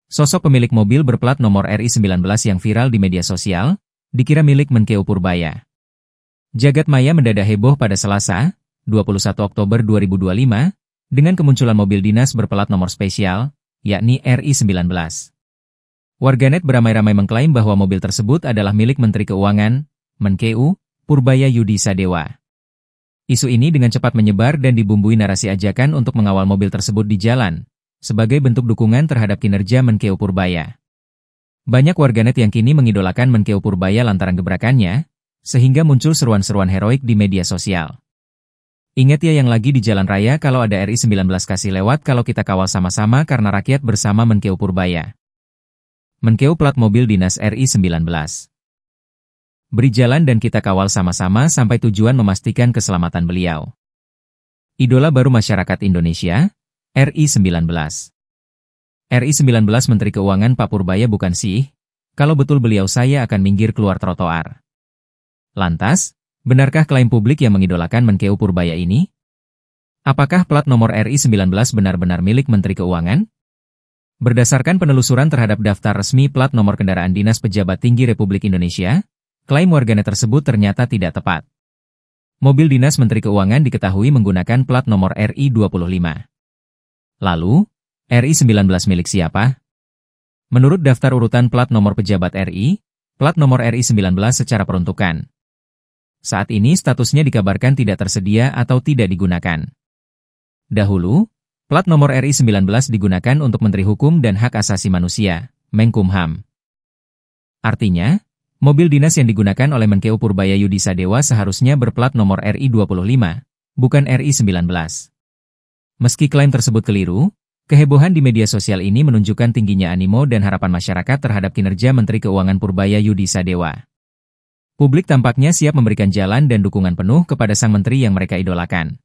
Sosok pemilik mobil berplat nomor RI19 yang viral di media sosial, dikira milik Menkeu Purbaya. Jagat maya mendadak heboh pada Selasa, 21 Oktober 2025, dengan kemunculan mobil dinas berplat nomor spesial, yakni RI19. Warganet beramai-ramai mengklaim bahwa mobil tersebut adalah milik Menteri Keuangan, Menkeu Purbaya Yudi Sadewa. Isu ini dengan cepat menyebar dan dibumbui narasi ajakan untuk mengawal mobil tersebut di jalan, sebagai bentuk dukungan terhadap kinerja Menkeu Purbaya. Banyak warganet yang kini mengidolakan Menkeu Purbaya lantaran gebrakannya, sehingga muncul seruan-seruan heroik di media sosial. Ingat ya yang lagi di jalan raya kalau ada RI19 kasih lewat kalau kita kawal sama-sama karena rakyat bersama Menkeu Purbaya. Menkeu plat mobil dinas RI19. Beri jalan dan kita kawal sama-sama sampai tujuan memastikan keselamatan beliau. Idola baru masyarakat Indonesia, RI19. RI19 Menteri Keuangan Pak Purbaya bukan sih? Kalau betul beliau saya akan minggir keluar trotoar. Lantas, benarkah klaim publik yang mengidolakan Menkeu Purbaya ini? Apakah plat nomor RI19 benar-benar milik Menteri Keuangan? Berdasarkan penelusuran terhadap daftar resmi plat nomor kendaraan dinas pejabat tinggi Republik Indonesia, klaim warganet tersebut ternyata tidak tepat. Mobil dinas Menteri Keuangan diketahui menggunakan plat nomor RI25. Lalu, RI19 milik siapa? Menurut daftar urutan plat nomor pejabat RI, plat nomor RI19 secara peruntukan. Saat ini statusnya dikabarkan tidak tersedia atau tidak digunakan. Dahulu, plat nomor RI19 digunakan untuk Menteri Hukum dan Hak Asasi Manusia, Menkumham. Artinya, mobil dinas yang digunakan oleh Menkeu Purbaya Yudi Sadewa seharusnya berplat nomor RI25, bukan RI19. Meski klaim tersebut keliru, kehebohan di media sosial ini menunjukkan tingginya animo dan harapan masyarakat terhadap kinerja Menteri Keuangan Purbaya Yudi Sadewa. Publik tampaknya siap memberikan jalan dan dukungan penuh kepada sang menteri yang mereka idolakan.